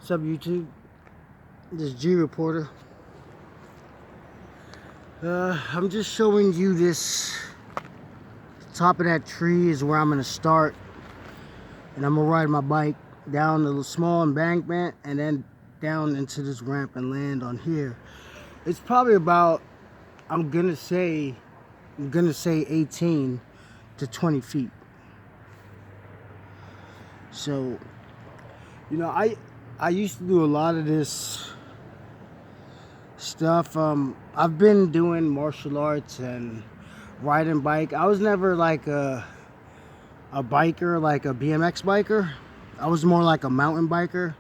What's up, YouTube? This is G Reporter. I'm just showing you this. Top of that tree is where I'm gonna start, and I'm gonna ride my bike down a small embankment and then down into this ramp and land on here. It's probably about, I'm gonna say 18 to 20 feet. So, you know, I used to do a lot of this stuff. I've been doing martial arts and riding bike. I was never like a biker, like a BMX biker. I was more like a mountain biker.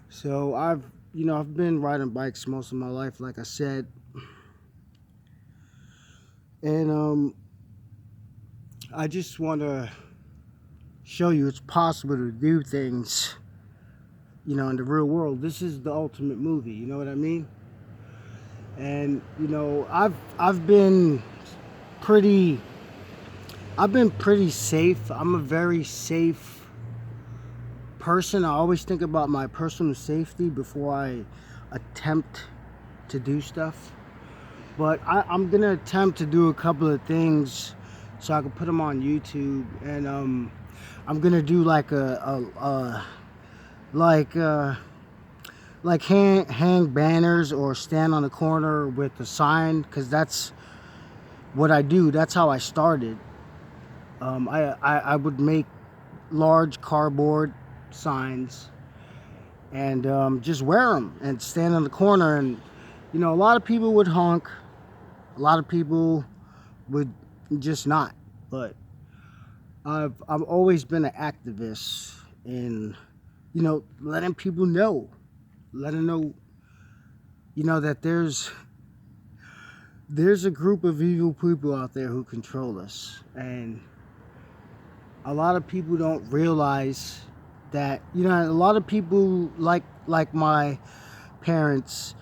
So I've been riding bikes most of my life, like I said. And I just want to show you it's possible to do things, in the real world. This is the ultimate movie, you know what I mean? And I've been pretty safe. I'm a very safe person. I always think about my personal safety before I attempt to do stuff. But I'm gonna attempt to do a couple of things so I can put them on YouTube. And I'm gonna do like like hang banners or stand on the corner with a sign, because that's what I do. That's how I started. I would make large cardboard signs and just wear them and stand on the corner, and a lot of people would honk, a lot of people would just not. But I've always been an activist in letting people know, that there's a group of evil people out there who control us. And a lot of people don't realize that, a lot of people like my parents,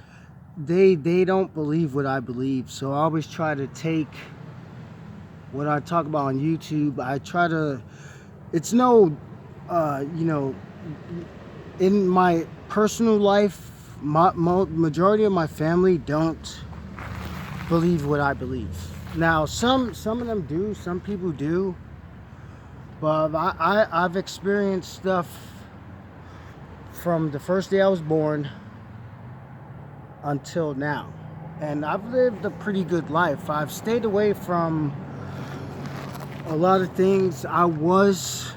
they don't believe what I believe. So I always try to take what I talk about on YouTube. I try to, it's no, in my personal life, majority of my family don't believe what I believe. Now, some of them do, some people do, but I've experienced stuff from the first day I was born until now, and I've lived a pretty good life. I've stayed away from a lot of things. I was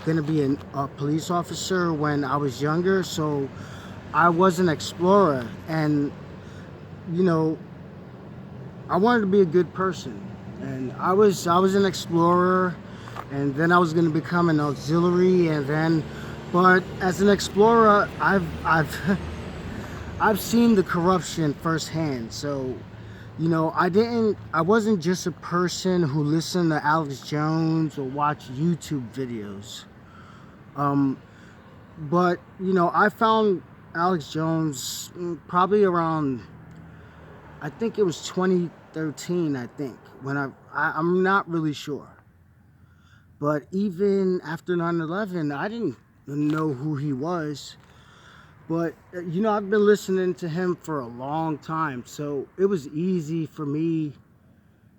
gonna be a police officer when I was younger, so I was an explorer, and I wanted to be a good person, and I was an explorer, and then I was going to become an auxiliary, but as an explorer, I've seen the corruption firsthand. So I wasn't just a person who listened to Alex Jones or watched YouTube videos. But I found Alex Jones probably around, I think it was 2013, I think, when I'm not really sure. But even after 9/11, I didn't know who he was. But I've been listening to him for a long time, so it was easy for me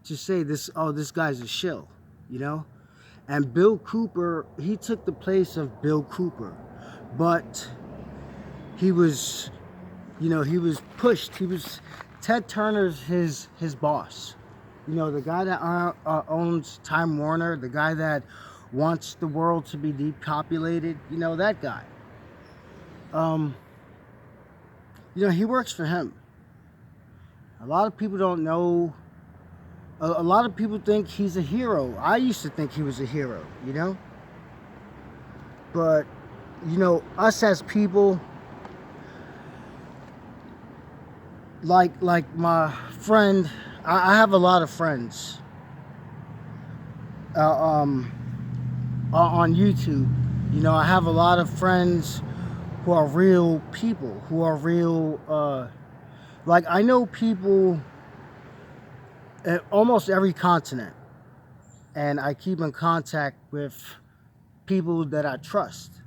to say this guy's a shill, And Bill Cooper, he took the place of Bill Cooper, but he was pushed. Ted Turner's his boss. The guy that owns Time Warner, the guy that wants the world to be depopulated, that guy. He works for him. A lot of people don't know. A lot of people think he's a hero. I used to think he was a hero, But, us as people, like my friend, I have a lot of friends on YouTube. I have a lot of friends who are real people, who are real, I know people at almost every continent, and I keep in contact with people that I trust.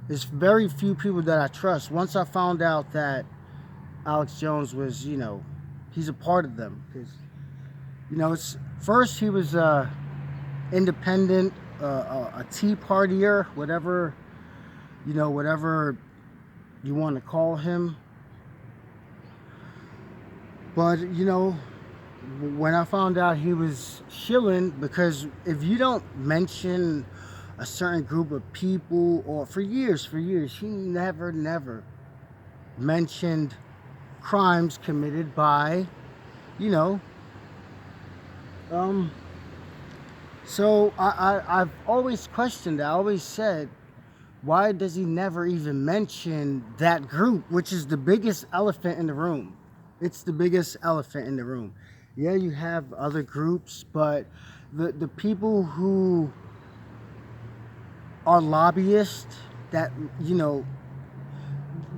It's very few people that I trust. Once I found out that Alex Jones was, he's a part of them. Because, it's first he was independent, a Tea Partier, whatever you want to call him. But, when I found out he was shilling, because if you don't mention a certain group of people, or for years, he never mentioned crimes committed by, you know, um, so I've always questioned, I always said, why does he never even mention that group, which is the biggest elephant in the room? It's the biggest elephant in the room. Yeah, you have other groups, but the people who are lobbyists, that,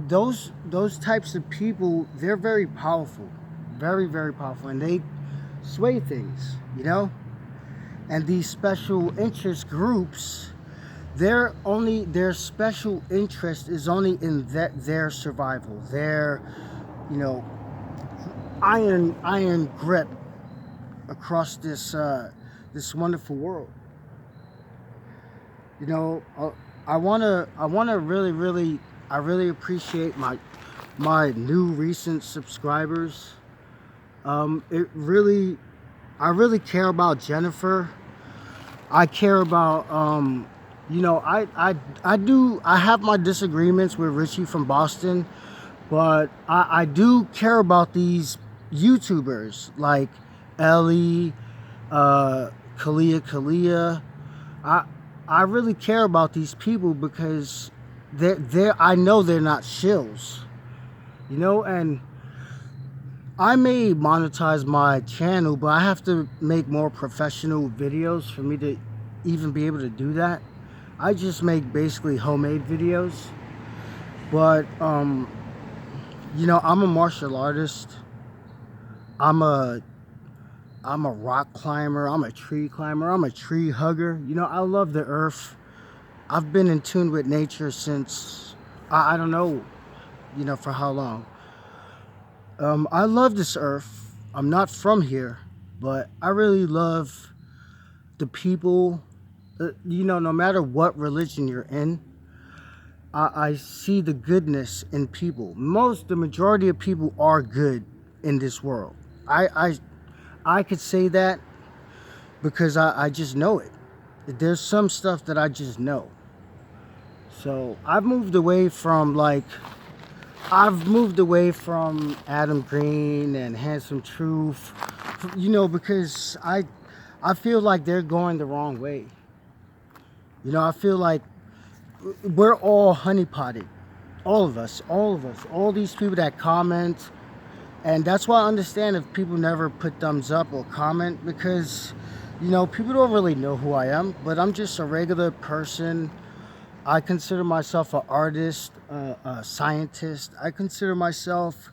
those types of people, they're very powerful, very powerful, and they sway things, and these special interest groups, their special interest is only in their survival, their, you know iron grip across this wonderful world. you know uh, I want to I really appreciate my new recent subscribers. It really I really care about Jennifer. I care about, I have my disagreements with Richie from Boston, but I do care about these YouTubers like Ellie, Kalia. I I really care about these people because I know they're not shills, and I may monetize my channel, but I have to make more professional videos for me to even be able to do that. I just make basically homemade videos, but I'm a martial artist. I'm a I'm a rock climber. I'm a tree climber. I'm a tree hugger. I love the earth. I've been in tune with nature since I don't know, for how long. I love this earth. I'm not from here, but I really love the people. No matter what religion you're in, I see the goodness in people. The majority of people are good in this world. I I, I could say that because I just know it. There's some stuff that I just know. So I've moved away from Adam Green and Handsome Truth, because I feel like they're going the wrong way. I feel like we're all honeypotted, all these people that comment, and that's why I understand if people never put thumbs up or comment, because people don't really know who I am, but I'm just a regular person. I consider myself an artist, a scientist. I consider myself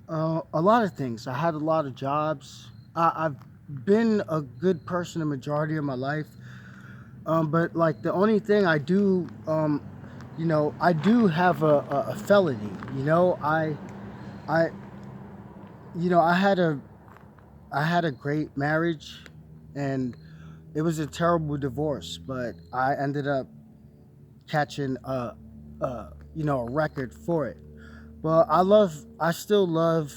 a lot of things. I had a lot of jobs. I've been a good person the majority of my life. But like the only thing I do, I do have a felony. I, I had a great marriage, and it was a terrible divorce. But I ended up catching a record for it. But I still love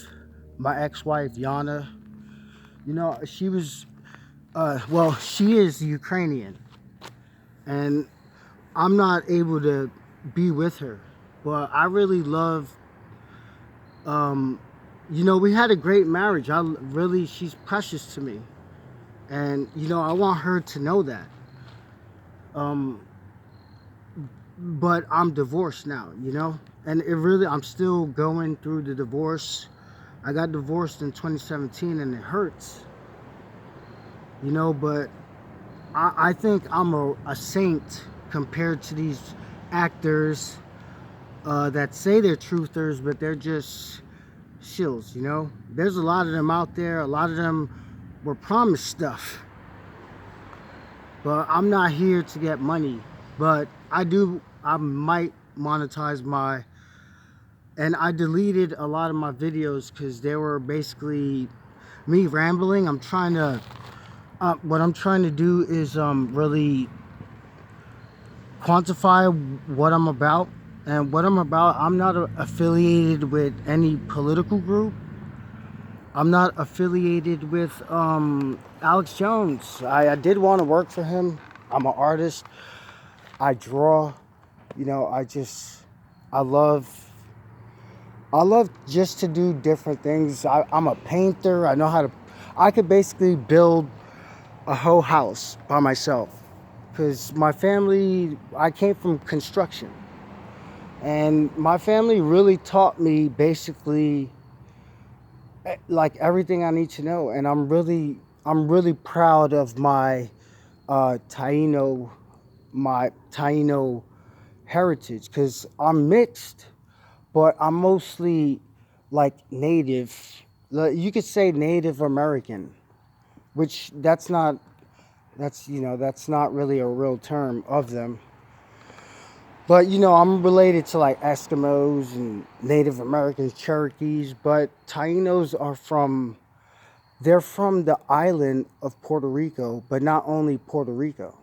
my ex-wife Yana. She was, she is Ukrainian, and I'm not able to be with her. But I really love, we had a great marriage. She's precious to me, and I want her to know that. Um, but I'm divorced now, and I'm still going through the divorce. I got divorced in 2017, and it hurts, but I think I'm a saint compared to these actors that say they're truthers, but they're just shills. There's a lot of them out there. A lot of them were promised stuff, but I'm not here to get money. But I might monetize my, and I deleted a lot of my videos because they were basically me rambling. What I'm trying to do is really quantify what I'm about. And what I'm about, I'm not affiliated with any political group. I'm not affiliated with Alex Jones. I did want to work for him. I'm an artist. I draw. You know, I love just to do different things. I'm a painter. I could basically build a whole house by myself. Because my family, I came from construction. And my family really taught me basically like everything I need to know. And I'm really proud of my Taino heritage, because I'm mixed, but I'm mostly like native. You could say Native American, which that's not really a real term of them. But I'm related to like Eskimos and Native Americans, Cherokees, but Tainos they're from the island of Puerto Rico, but not only Puerto Rico.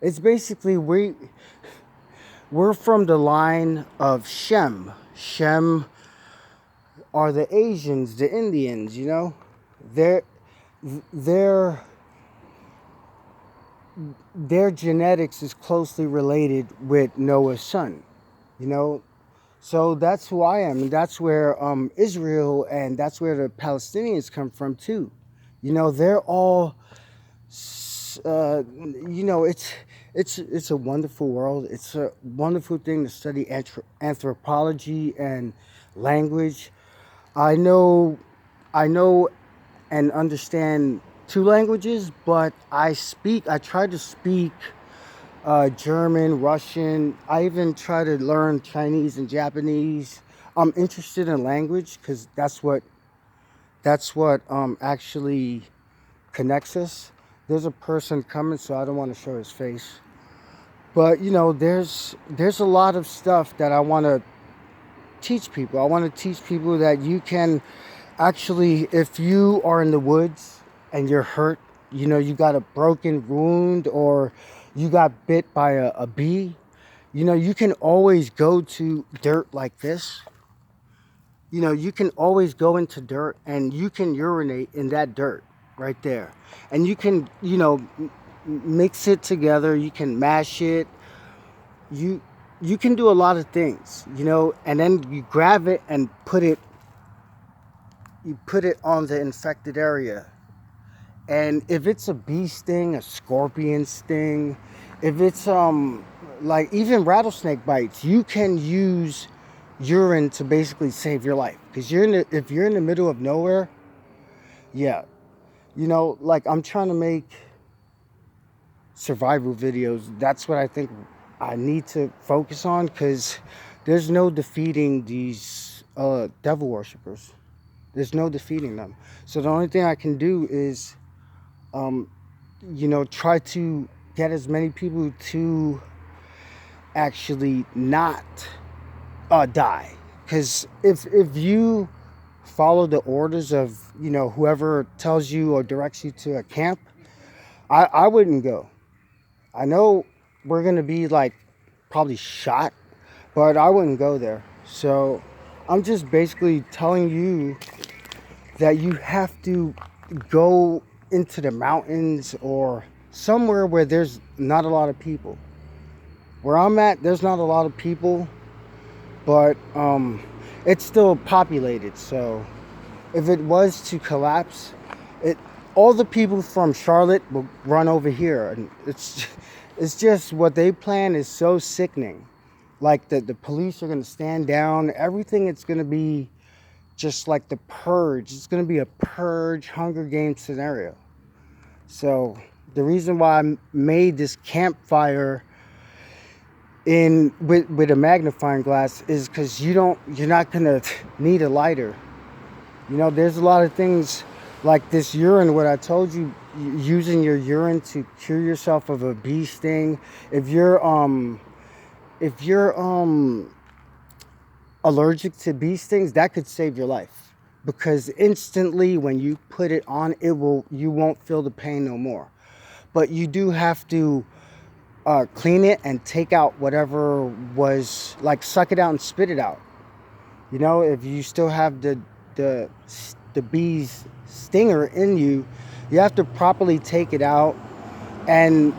It's basically we're from the line of Shem. Shem are the Asians, the Indians, Their their their genetics is closely related with Noah's son, you know. So that's who I am, and that's where Israel and that's where the Palestinians come from too. They're all it's a wonderful world. It's a wonderful thing to study anthropology and language. I know and understand two languages, but I try to speak German, Russian. I even try to learn Chinese and Japanese. I'm interested in language because that's what actually connects us. There's a person coming, so I don't want to show his face. But there's a lot of stuff that I want to teach people. I want to teach people that you can actually, if you are in the woods and you're hurt, you got a broken wound or you got bit by a bee, you can always go to dirt like this. You can always go into dirt and you can urinate in that dirt right there. And you can, mix it together. You can mash it. You can do a lot of things, and then you grab it and put it on the infected area. And if it's a bee sting, a scorpion sting, if it's like even rattlesnake bites, you can use urine to basically save your life. Because if you're in the middle of nowhere, yeah, like I'm trying to make survival videos. That's what I think I need to focus on, because there's no defeating these devil worshippers. There's no defeating them. So the only thing I can do is try to get as many people to actually not die. Because if you follow the orders of whoever tells you or directs you to a camp, I wouldn't go. I know we're gonna be like probably shot, but I wouldn't go there. So I'm just basically telling you that you have to go into the mountains or somewhere where there's not a lot of people. Where I'm at, there's not a lot of people, but it's still populated. So if it was to collapse, all the people from Charlotte will run over here, and it's just what they plan is so sickening. Like the police are going to stand down. Everything, it's going to be just like the purge. It's going to be a purge Hunger Games scenario. So the reason why I made this campfire with a magnifying glass is because you're not going to need a lighter. There's a lot of things like this urine, what I told you, using your urine to cure yourself of a bee sting. If you're if you're allergic to bee stings, that could save your life, because instantly when you put it on, you won't feel the pain no more. But you do have to clean it and take out whatever was, like, suck it out and spit it out. You know, if you still have the the bee's stinger in you, you have to properly take it out, and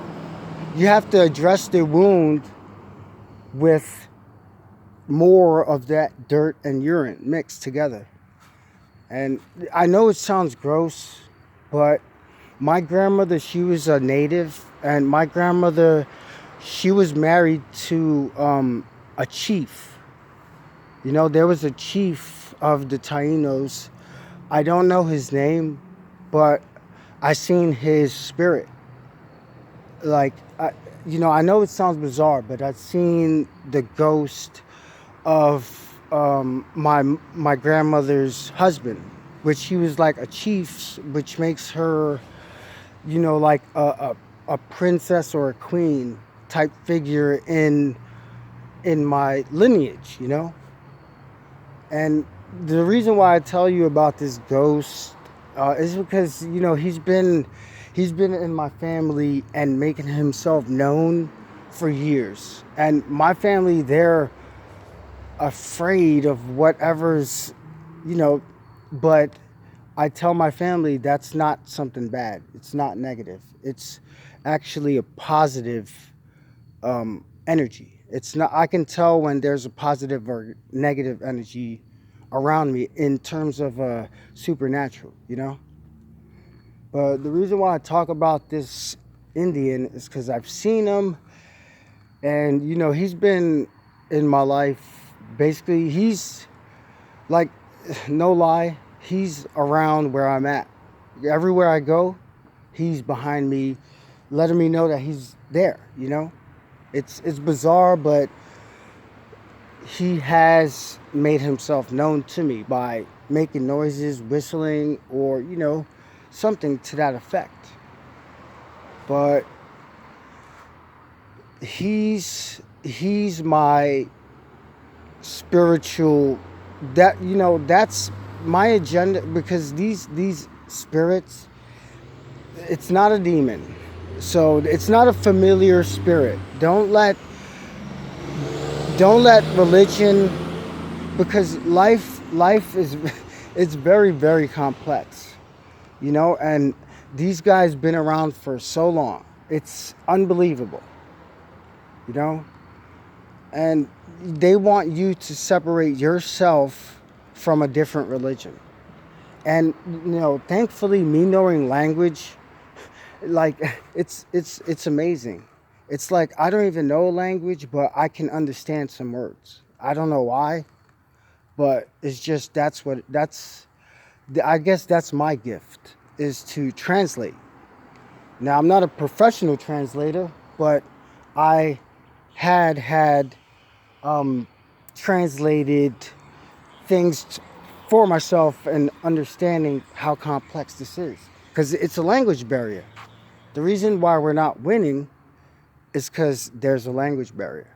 you have to address the wound with more of that dirt and urine mixed together. And I know it sounds gross, but my grandmother, she was a native, and my grandmother, she was married to a chief. You know, there was a chief of the Tainos. I don't know his name, but I seen his spirit. Like, I know it sounds bizarre, but I've seen the ghost of my grandmother's husband, which he was like a chief, which makes her, like a princess or a queen type figure in my lineage. And the reason why I tell you about this ghost is because he's been in my family and making himself known for years. And my family, they're afraid of whatever's, you know, but I tell my family that's not something bad. It's not negative. It's actually a positive energy. It's not. I can tell when there's a positive or negative energy around me in terms of supernatural. But the reason why I talk about this Indian is because I've seen him, and he's been in my life. Basically, he's like, no lie, he's around where I'm at. Everywhere I go, he's behind me, letting me know that he's there. It's bizarre, but he has made himself known to me by making noises, whistling, or something to that effect. But he's my spiritual, that's my agenda, because these spirits, it's not a demon, so it's not a familiar spirit. Don't let religion, because life is it's very, very complex, and these guys been around for so long. It's unbelievable, you know and they want you to separate yourself from a different religion. And thankfully, me knowing language, like, it's amazing. It's like I don't even know a language, but I can understand some words. I don't know why, but it's just I guess that's my gift, is to translate. Now, I'm not a professional translator, but I had translated things for myself and understanding how complex this is, because it's a language barrier. The reason why we're not winning is because there's a language barrier.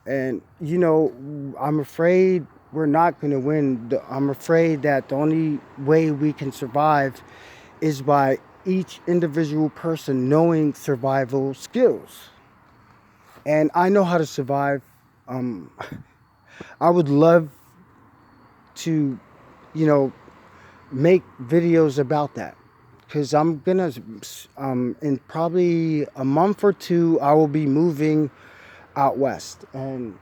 And I'm afraid we're not going to win. I'm afraid that the only way we can survive is by each individual person knowing survival skills. And I know how to survive. I would love to, make videos about that, because I'm gonna, in probably a month or two, I will be moving out west, and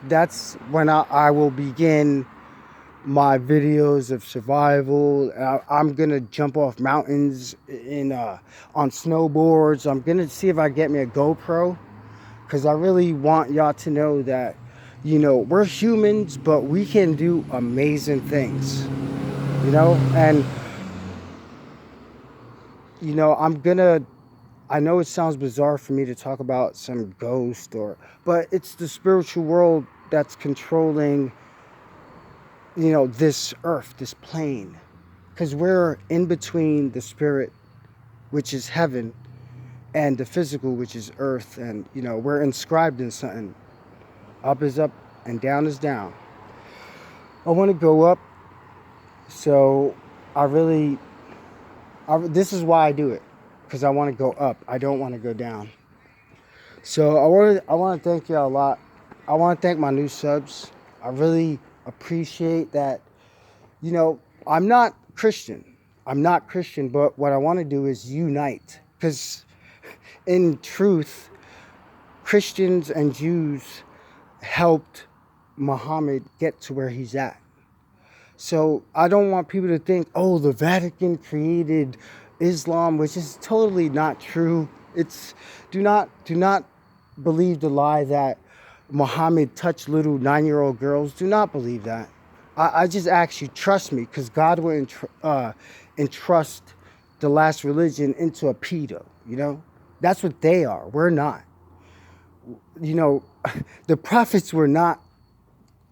that's when I will begin my videos of survival. I'm gonna jump off mountains on snowboards. I'm gonna see if I get me a GoPro, because I really want y'all to know that we're humans, but we can do amazing things. And I know it sounds bizarre for me to talk about some ghost, but it's the spiritual world that's controlling this earth, this plane, because we're in between the spirit, which is heaven, and the physical, which is earth. And, we're inscribed in something. Up is up and down is down. I want to go up. So this is why I do it. Because I want to go up. I don't want to go down. So I want to thank y'all a lot. I want to thank my new subs. I really appreciate that. I'm not Christian. But what I want to do is unite. Because in truth, Christians and Jews helped Muhammad get to where he's at. So I don't want people to think, oh, the Vatican created Islam, which is totally not true. Do not believe the lie that Muhammad touched little 9-year-old girls. Do not believe that. I just ask you, trust me, because God will entrust the last religion into a pedo. That's what they are. We're not. The prophets were not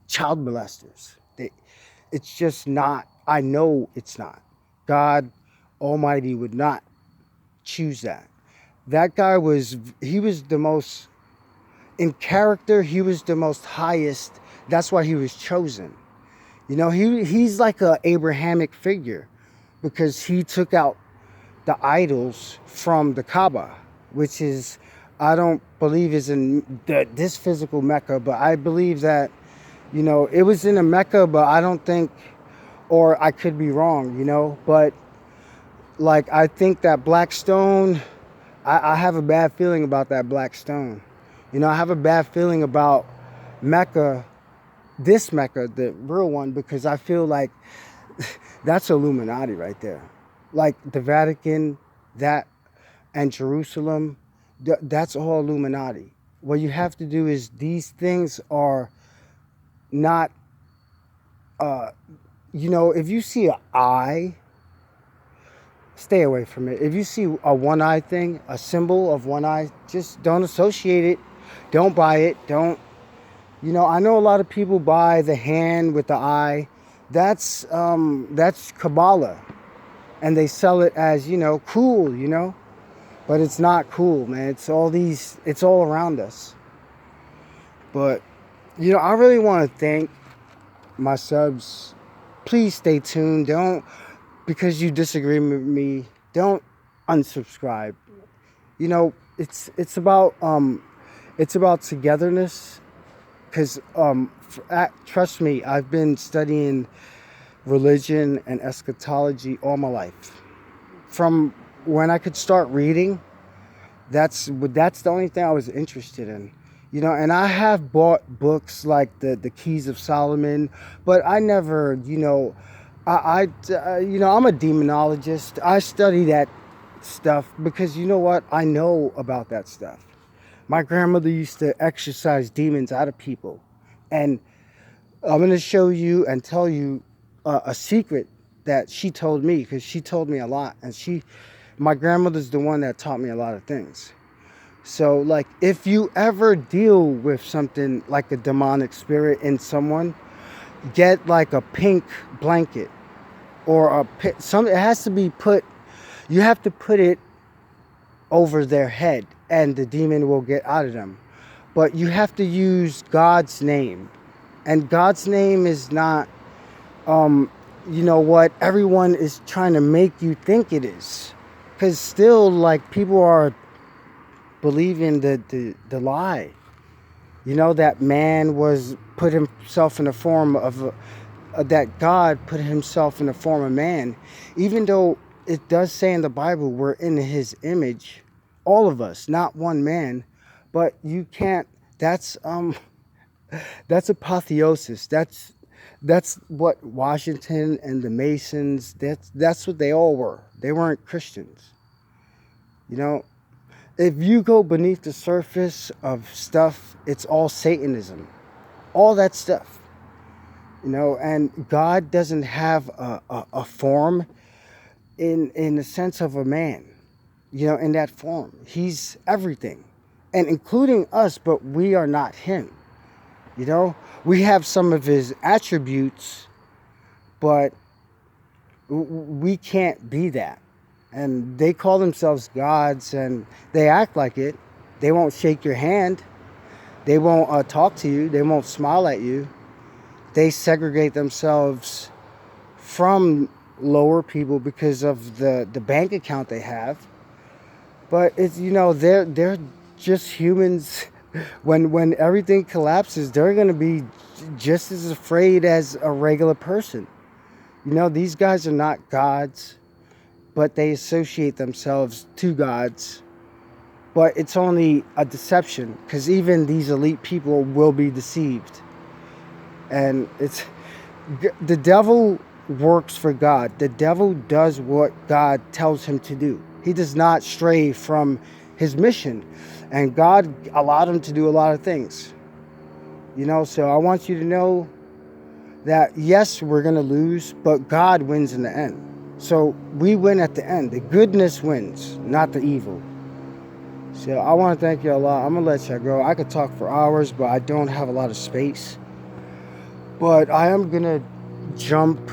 child molesters. It's just not. I know it's not. God Almighty would not choose that. That guy he was the most, in character, he was the most highest. That's why he was chosen. He's like a Abrahamic figure because he took out the idols from the Kaaba, which is, I don't believe is in this physical Mecca, but I believe that, it was in a Mecca, but I don't think, or I could be wrong, but like, I think that black stone, I have a bad feeling about that black stone. I have a bad feeling about Mecca, this Mecca, the real one, because I feel like that's Illuminati right there. Like the Vatican, that, and Jerusalem, that's all Illuminati. What you have to do is, these things are not, if you see an eye, stay away from it. If you see a one-eye thing, a symbol of one eye, just don't associate it. Don't buy it. Don't, I know a lot of people buy the hand with the eye. That's Kabbalah. And they sell it as, cool, But it's not cool, man. It's all around us. But, I really want to thank my subs. Please stay tuned. Because you disagree with me, don't unsubscribe. It's about togetherness. Because trust me, I've been studying religion and eschatology all my life. From when I could start reading, that's the only thing I was interested in. And I have bought books like the Keys of Solomon, but I never, I'm a demonologist. I study that stuff because you know what? I know about that stuff. My grandmother used to exorcise demons out of people. And I'm going to show you and tell you a secret that she told me, because she told me a lot. And my grandmother's the one that taught me a lot of things. So, like, if you ever deal with something like a demonic spirit in someone, get like a pink blanket or it has to be you have to put it over their head and the demon will get out of them. But you have to use God's name. And God's name is not, what everyone is trying to make you think it is. Because still, like, people are believing the lie. That man put himself in the form of, that God put himself in the form of man. Even though it does say in the Bible, we're in his image. All of us, not one man. But you can't, that's apotheosis. That's what Washington and the Masons, that's what they all were. They weren't Christians. If you go beneath the surface of stuff, it's all Satanism. All that stuff. And God doesn't have a form in the sense of a man. In that form. He's everything. And including us, but we are not him. We have some of his attributes, but we can't be that. and they call themselves gods, and they act like it. They won't shake your hand. They won't talk to you. They won't smile at you. They segregate themselves from lower people because of the bank account they have. But it's, they're just humans. When everything collapses, they're gonna be just as afraid as a regular person. These guys are not gods, but they associate themselves to gods. But it's only a deception, because even these elite people will be deceived. And the devil works for God. The devil does what God tells him to do. He does not stray from his mission. And God allowed him to do a lot of things. So I want you to know that, yes, we're going to lose, but God wins in the end. So we win at the end. The goodness wins, not the evil. So I want to thank you a lot. I'm going to let you go. I could talk for hours, but I don't have a lot of space. But I am going to jump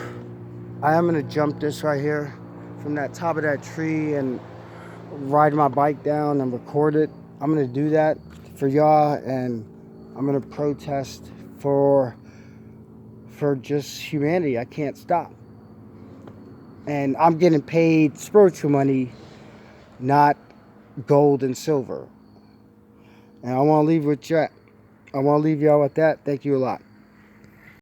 this right here from that top of that tree and ride my bike down and record it. I'm going to do that for y'all, and I'm going to protest for just humanity. I can't stop. And I'm getting paid spiritual money, not gold and silver. And I want to leave y'all with that. Thank you a lot.